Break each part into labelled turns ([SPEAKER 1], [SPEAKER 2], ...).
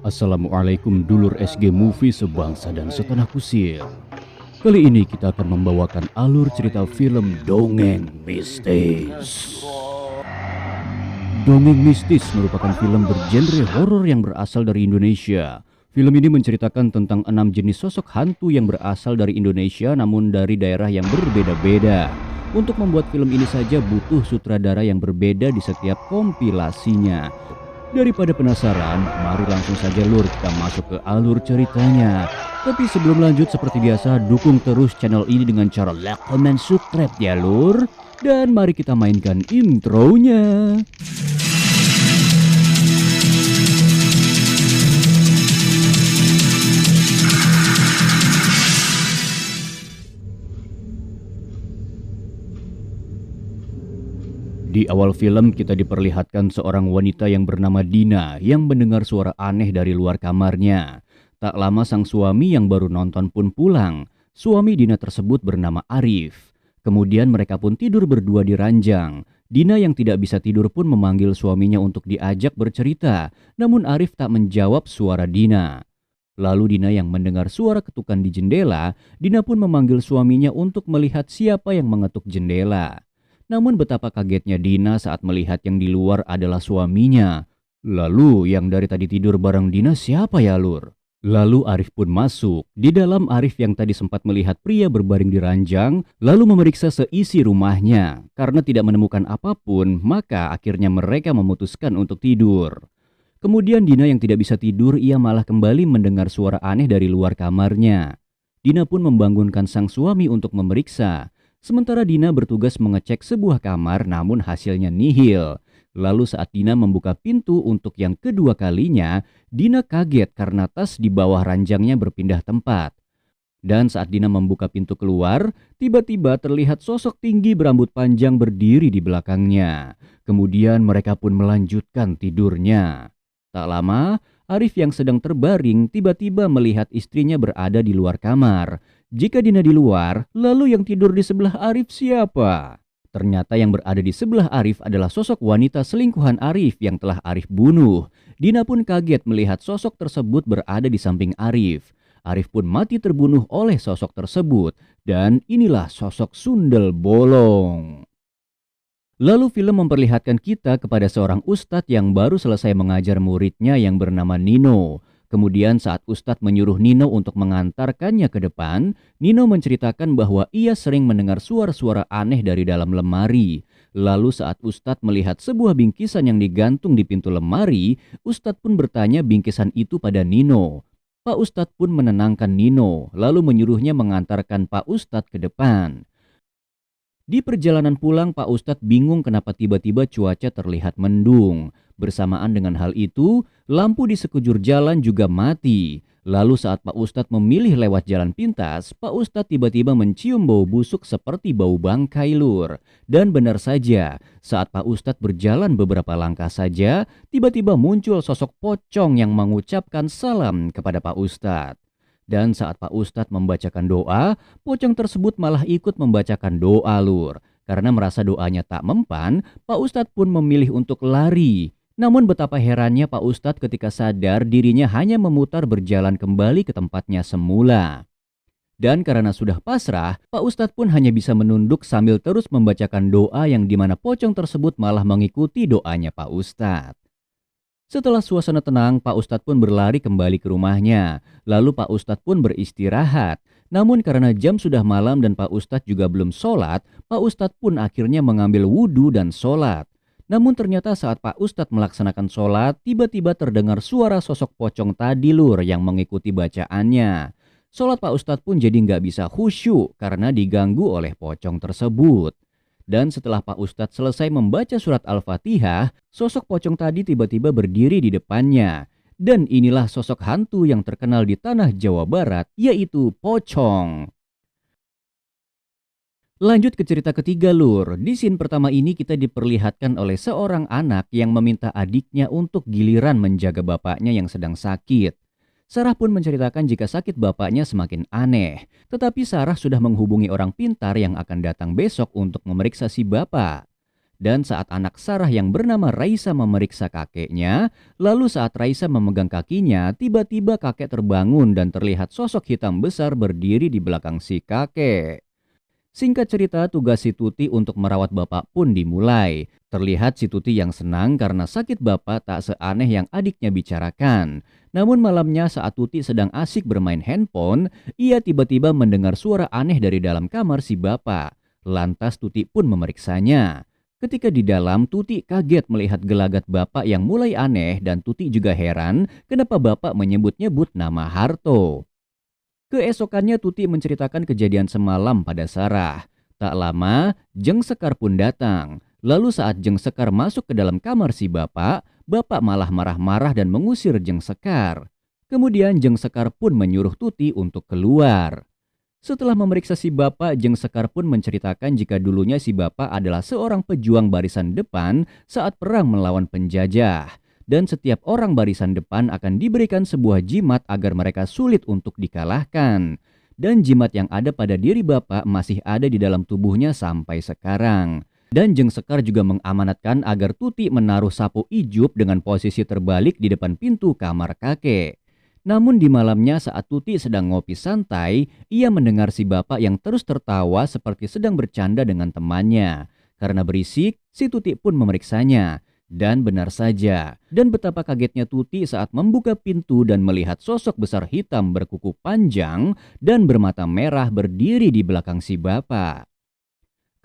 [SPEAKER 1] Assalamualaikum dulur SG Movie sebangsa dan setanah kusir. Kali ini kita akan membawakan alur cerita film Dongeng Mistis. Dongeng Mistis merupakan film bergenre horor yang berasal dari Indonesia. Film ini menceritakan tentang 6 jenis sosok hantu yang berasal dari Indonesia namun dari daerah yang berbeda-beda. Untuk membuat film ini saja butuh sutradara yang berbeda di setiap kompilasinya. Daripada penasaran, mari langsung saja lur kita masuk ke alur ceritanya. Tapi sebelum lanjut seperti biasa, dukung terus channel ini dengan cara like, comment, subscribe ya lur. Dan mari kita mainkan intronya. Di awal film kita diperlihatkan seorang wanita yang bernama Dina yang mendengar suara aneh dari luar kamarnya. Tak lama sang suami yang baru nonton pun pulang. Suami Dina tersebut bernama Arif. Kemudian mereka pun tidur berdua di ranjang. Dina yang tidak bisa tidur pun memanggil suaminya untuk diajak bercerita. Namun Arif tak menjawab suara Dina. Lalu Dina yang mendengar suara ketukan di jendela, Dina pun memanggil suaminya untuk melihat siapa yang mengetuk jendela. Namun betapa kagetnya Dina saat melihat yang di luar adalah suaminya. Lalu yang dari tadi tidur bareng Dina siapa ya lur? Lalu Arif pun masuk. Di dalam Arif yang tadi sempat melihat pria berbaring di ranjang, lalu memeriksa seisi rumahnya. Karena tidak menemukan apapun, maka akhirnya mereka memutuskan untuk tidur. Kemudian Dina yang tidak bisa tidur, ia malah kembali mendengar suara aneh dari luar kamarnya. Dina pun membangunkan sang suami untuk memeriksa. Sementara Dina bertugas mengecek sebuah kamar namun hasilnya nihil. Lalu saat Dina membuka pintu untuk yang kedua kalinya, Dina kaget karena tas di bawah ranjangnya berpindah tempat. Dan saat Dina membuka pintu keluar, tiba-tiba terlihat sosok tinggi berambut panjang berdiri di belakangnya. Kemudian mereka pun melanjutkan tidurnya. Tak lama, Arif yang sedang terbaring tiba-tiba melihat istrinya berada di luar kamar. Jika Dina di luar, lalu yang tidur di sebelah Arif siapa? Ternyata yang berada di sebelah Arif adalah sosok wanita selingkuhan Arif yang telah Arif bunuh. Dina pun kaget melihat sosok tersebut berada di samping Arif. Arif pun mati terbunuh oleh sosok tersebut. Dan inilah sosok Sundel Bolong. Lalu film memperlihatkan kita kepada seorang ustadz yang baru selesai mengajar muridnya yang bernama Nino. Kemudian saat Ustadz menyuruh Nino untuk mengantarkannya ke depan, Nino menceritakan bahwa ia sering mendengar suara-suara aneh dari dalam lemari. Lalu saat Ustadz melihat sebuah bingkisan yang digantung di pintu lemari, Ustadz pun bertanya bingkisan itu pada Nino. Pak Ustadz pun menenangkan Nino, lalu menyuruhnya mengantarkan Pak Ustadz ke depan. Di perjalanan pulang, Pak Ustadz bingung kenapa tiba-tiba cuaca terlihat mendung. Bersamaan dengan hal itu, lampu di sekujur jalan juga mati. Lalu saat Pak Ustadz memilih lewat jalan pintas, Pak Ustadz tiba-tiba mencium bau busuk seperti bau bangkai lur. Dan benar saja, saat Pak Ustadz berjalan beberapa langkah saja, tiba-tiba muncul sosok pocong yang mengucapkan salam kepada Pak Ustadz. Dan saat Pak Ustadz membacakan doa, pocong tersebut malah ikut membacakan doa lur. Karena merasa doanya tak mempan, Pak Ustadz pun memilih untuk lari. Namun betapa herannya Pak Ustadz ketika sadar dirinya hanya memutar berjalan kembali ke tempatnya semula. Dan karena sudah pasrah, Pak Ustadz pun hanya bisa menunduk sambil terus membacakan doa yang dimana pocong tersebut malah mengikuti doanya Pak Ustadz. Setelah suasana tenang, Pak Ustadz pun berlari kembali ke rumahnya. Lalu Pak Ustadz pun beristirahat. Namun karena jam sudah malam dan Pak Ustadz juga belum sholat, Pak Ustadz pun akhirnya mengambil wudhu dan sholat. Namun ternyata saat Pak Ustadz melaksanakan sholat, tiba-tiba terdengar suara sosok pocong tadi lur yang mengikuti bacaannya. Sholat Pak Ustadz pun jadi nggak bisa khusyuk karena diganggu oleh pocong tersebut. Dan setelah Pak Ustadz selesai membaca surat Al-Fatihah, sosok pocong tadi tiba-tiba berdiri di depannya. Dan inilah sosok hantu yang terkenal di tanah Jawa Barat, yaitu pocong. Lanjut ke cerita ketiga lur. Di scene pertama ini kita diperlihatkan oleh seorang anak yang meminta adiknya untuk giliran menjaga bapaknya yang sedang sakit. Sarah pun menceritakan jika sakit bapaknya semakin aneh. Tetapi Sarah sudah menghubungi orang pintar yang akan datang besok untuk memeriksa si bapak. Dan saat anak Sarah yang bernama Raisa memeriksa kakeknya, lalu saat Raisa memegang kakinya, tiba-tiba kakek terbangun dan terlihat sosok hitam besar berdiri di belakang si kakek. Singkat cerita, tugas si Tuti untuk merawat bapak pun dimulai. Terlihat si Tuti yang senang karena sakit bapak tak seaneh yang adiknya bicarakan. Namun malamnya saat Tuti sedang asik bermain handphone, ia tiba-tiba mendengar suara aneh dari dalam kamar si bapak. Lantas Tuti pun memeriksanya. Ketika di dalam, Tuti kaget melihat gelagat bapak yang mulai aneh dan Tuti juga heran kenapa bapak menyebut-nyebut nama Harto. Keesokannya Tuti menceritakan kejadian semalam pada Sarah. Tak lama, Jeng Sekar pun datang. Lalu saat Jeng Sekar masuk ke dalam kamar si bapak malah marah-marah dan mengusir Jeng Sekar. Kemudian Jeng Sekar pun menyuruh Tuti untuk keluar. Setelah memeriksa si bapak, Jeng Sekar pun menceritakan jika dulunya si bapak adalah seorang pejuang barisan depan saat perang melawan penjajah. Dan setiap orang barisan depan akan diberikan sebuah jimat agar mereka sulit untuk dikalahkan. Dan jimat yang ada pada diri bapak masih ada di dalam tubuhnya sampai sekarang. Dan Jeng Sekar juga mengamanatkan agar Tuti menaruh sapu ijuk dengan posisi terbalik di depan pintu kamar kakek. Namun di malamnya saat Tuti sedang ngopi santai, ia mendengar si bapak yang terus tertawa seperti sedang bercanda dengan temannya. Karena berisik, si Tuti pun memeriksanya. Dan benar saja, dan betapa kagetnya Tuti saat membuka pintu dan melihat sosok besar hitam berkuku panjang dan bermata merah berdiri di belakang si bapak.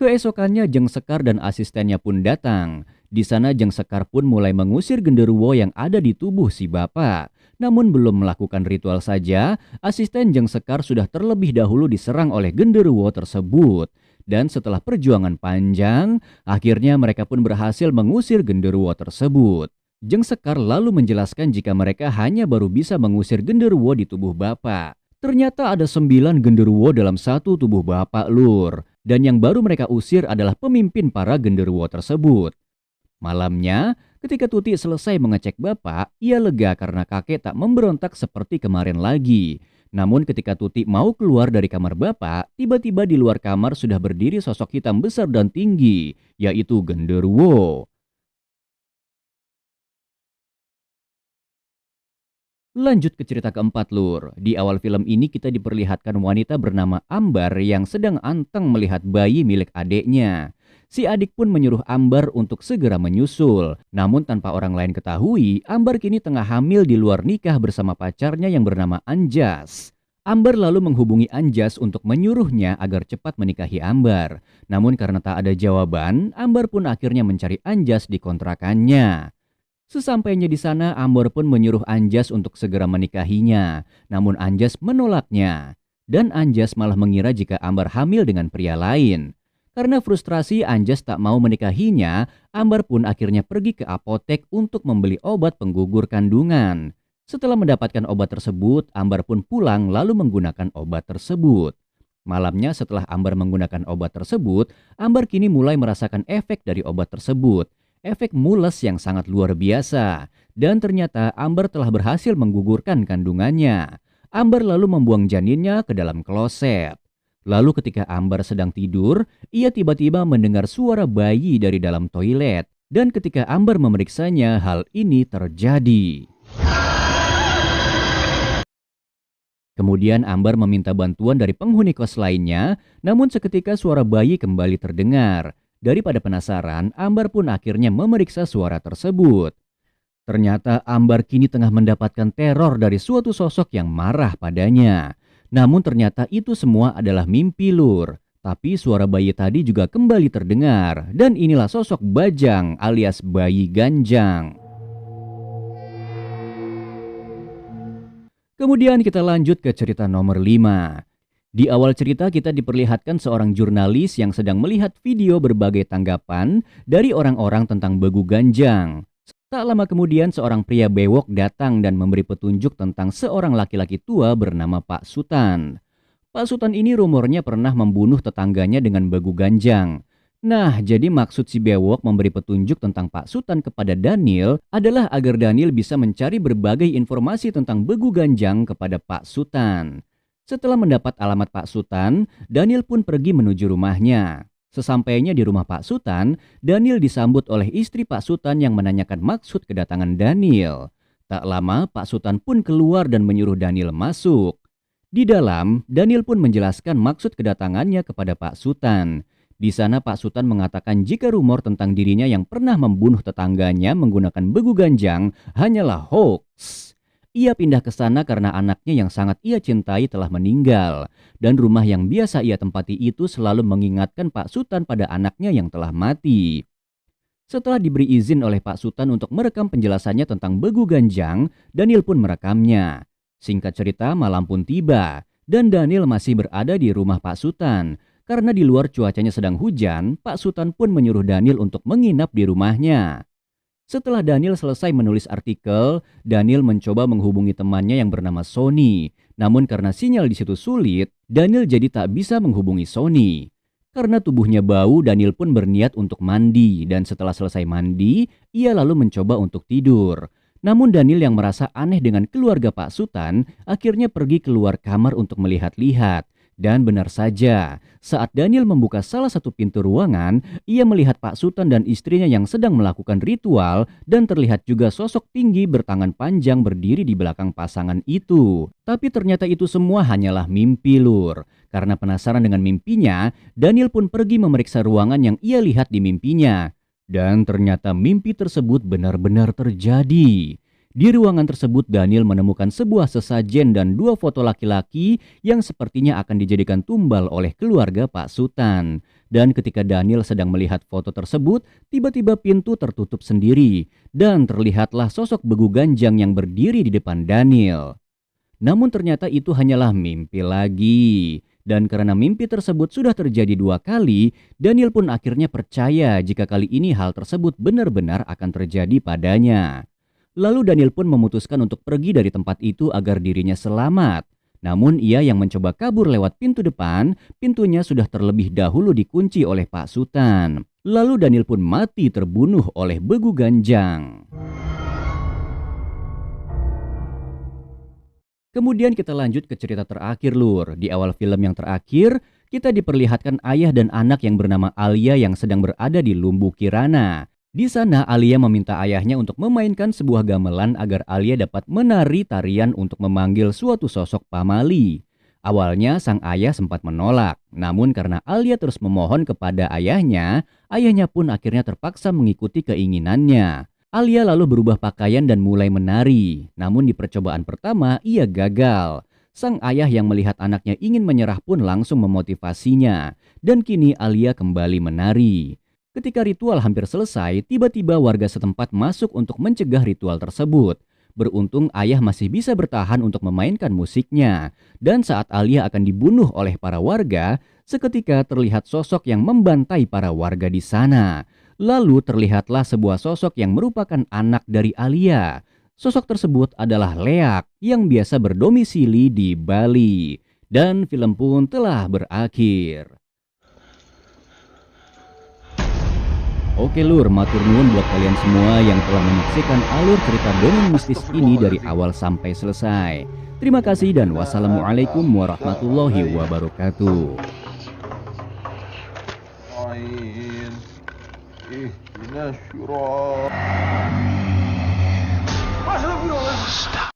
[SPEAKER 1] Keesokannya Jeng Sekar dan asistennya pun datang. Di sana Jeng Sekar pun mulai mengusir genderuwo yang ada di tubuh si bapak. Namun belum melakukan ritual saja, asisten Jeng Sekar sudah terlebih dahulu diserang oleh genderuwo tersebut. Dan setelah perjuangan panjang, akhirnya mereka pun berhasil mengusir genderuwo tersebut. Jeng Sekar lalu menjelaskan jika mereka hanya baru bisa mengusir genderuwo di tubuh bapak. Ternyata ada 9 genderuwo dalam satu tubuh bapak, Lur. Dan yang baru mereka usir adalah pemimpin para genderuwo tersebut. Malamnya, ketika Tuti selesai mengecek bapak, ia lega karena kakek tak memberontak seperti kemarin lagi. Namun ketika Tuti mau keluar dari kamar bapak, tiba-tiba di luar kamar sudah berdiri sosok hitam besar dan tinggi, yaitu genderuwo. Lanjut ke cerita keempat, Lur. Di awal film ini kita diperlihatkan wanita bernama Ambar yang sedang anteng melihat bayi milik adiknya. Si adik pun menyuruh Ambar untuk segera menyusul. Namun tanpa orang lain ketahui, Ambar kini tengah hamil di luar nikah bersama pacarnya yang bernama Anjas. Ambar lalu menghubungi Anjas untuk menyuruhnya agar cepat menikahi Ambar. Namun karena tak ada jawaban, Ambar pun akhirnya mencari Anjas di kontrakannya. Sesampainya di sana, Ambar pun menyuruh Anjas untuk segera menikahinya. Namun Anjas menolaknya. Dan Anjas malah mengira jika Ambar hamil dengan pria lain. Karena frustrasi Anjas tak mau menikahinya, Ambar pun akhirnya pergi ke apotek untuk membeli obat penggugur kandungan. Setelah mendapatkan obat tersebut, Ambar pun pulang lalu menggunakan obat tersebut. Malamnya setelah Ambar menggunakan obat tersebut, Ambar kini mulai merasakan efek dari obat tersebut. Efek mules yang sangat luar biasa. Dan ternyata Ambar telah berhasil menggugurkan kandungannya. Ambar lalu membuang janinnya ke dalam kloset. Lalu ketika Ambar sedang tidur, ia tiba-tiba mendengar suara bayi dari dalam toilet. Dan ketika Ambar memeriksanya, hal ini terjadi. Kemudian Ambar meminta bantuan dari penghuni kos lainnya, namun seketika suara bayi kembali terdengar. Daripada penasaran, Ambar pun akhirnya memeriksa suara tersebut. Ternyata Ambar kini tengah mendapatkan teror dari suatu sosok yang marah padanya. Namun ternyata itu semua adalah mimpi, Lur. Tapi suara bayi tadi juga kembali terdengar. Dan inilah sosok Bajang alias bayi Ganjang. Kemudian kita lanjut ke cerita nomor 5. Di awal cerita kita diperlihatkan seorang jurnalis yang sedang melihat video berbagai tanggapan dari orang-orang tentang Begu Ganjang. Tak lama kemudian seorang pria bewok datang dan memberi petunjuk tentang seorang laki-laki tua bernama Pak Sutan. Pak Sutan ini rumornya pernah membunuh tetangganya dengan Begu Ganjang. Nah, jadi maksud si bewok memberi petunjuk tentang Pak Sutan kepada Daniel adalah agar Daniel bisa mencari berbagai informasi tentang Begu Ganjang kepada Pak Sutan. Setelah mendapat alamat Pak Sutan, Daniel pun pergi menuju rumahnya. Sesampainya di rumah Pak Sutan, Daniel disambut oleh istri Pak Sutan yang menanyakan maksud kedatangan Daniel. Tak lama, Pak Sutan pun keluar dan menyuruh Daniel masuk. Di dalam, Daniel pun menjelaskan maksud kedatangannya kepada Pak Sutan. Di sana Pak Sutan mengatakan jika rumor tentang dirinya yang pernah membunuh tetangganya menggunakan begu ganjang hanyalah hoax. Ia pindah ke sana karena anaknya yang sangat ia cintai telah meninggal. Dan rumah yang biasa ia tempati itu selalu mengingatkan Pak Sutan pada anaknya yang telah mati. Setelah diberi izin oleh Pak Sutan untuk merekam penjelasannya tentang begu ganjang, Daniel pun merekamnya. Singkat cerita, malam pun tiba, dan Daniel masih berada di rumah Pak Sutan. Karena di luar cuacanya sedang hujan, Pak Sutan pun menyuruh Daniel untuk menginap di rumahnya. Setelah Daniel selesai menulis artikel, Daniel mencoba menghubungi temannya yang bernama Sony. Namun karena sinyal di situ sulit, Daniel jadi tak bisa menghubungi Sony. Karena tubuhnya bau, Daniel pun berniat untuk mandi. Dan setelah selesai mandi, ia lalu mencoba untuk tidur. Namun Daniel yang merasa aneh dengan keluarga Pak Sutan, akhirnya pergi keluar kamar untuk melihat-lihat. Dan benar saja, saat Daniel membuka salah satu pintu ruangan, ia melihat Pak Sutan dan istrinya yang sedang melakukan ritual dan terlihat juga sosok tinggi bertangan panjang berdiri di belakang pasangan itu. Tapi ternyata itu semua hanyalah mimpi, Lur. Karena penasaran dengan mimpinya, Daniel pun pergi memeriksa ruangan yang ia lihat di mimpinya. Dan ternyata mimpi tersebut benar-benar terjadi. Di ruangan tersebut Daniel menemukan sebuah sesajen dan 2 foto laki-laki yang sepertinya akan dijadikan tumbal oleh keluarga Pak Sutan. Dan ketika Daniel sedang melihat foto tersebut, tiba-tiba pintu tertutup sendiri dan terlihatlah sosok begu ganjang yang berdiri di depan Daniel. Namun ternyata itu hanyalah mimpi lagi. Dan karena mimpi tersebut sudah terjadi 2 kali, Daniel pun akhirnya percaya jika kali ini hal tersebut benar-benar akan terjadi padanya. Lalu Daniel pun memutuskan untuk pergi dari tempat itu agar dirinya selamat. Namun ia yang mencoba kabur lewat pintu depan, pintunya sudah terlebih dahulu dikunci oleh Pak Sutan. Lalu Daniel pun mati terbunuh oleh begu ganjang. Kemudian kita lanjut ke cerita terakhir, Lur. Di awal film yang terakhir, kita diperlihatkan ayah dan anak yang bernama Alia yang sedang berada di Lumbu Kirana. Di sana Alia meminta ayahnya untuk memainkan sebuah gamelan agar Alia dapat menari tarian untuk memanggil suatu sosok pamali. Awalnya sang ayah sempat menolak, namun karena Alia terus memohon kepada ayahnya, ayahnya pun akhirnya terpaksa mengikuti keinginannya. Alia lalu berubah pakaian dan mulai menari, namun di percobaan pertama ia gagal. Sang ayah yang melihat anaknya ingin menyerah pun langsung memotivasinya, dan kini Alia kembali menari. Ketika ritual hampir selesai, tiba-tiba warga setempat masuk untuk mencegah ritual tersebut. Beruntung ayah masih bisa bertahan untuk memainkan musiknya. Dan saat Alia akan dibunuh oleh para warga, seketika terlihat sosok yang membantai para warga di sana. Lalu terlihatlah sebuah sosok yang merupakan anak dari Alia. Sosok tersebut adalah Leak yang biasa berdomisili di Bali. Dan film pun telah berakhir. Oke Lur, matur nuwun buat kalian semua yang telah menyaksikan alur cerita dongeng mistis ini dari awal sampai selesai. Terima kasih dan wassalamualaikum warahmatullahi wabarakatuh. Stop.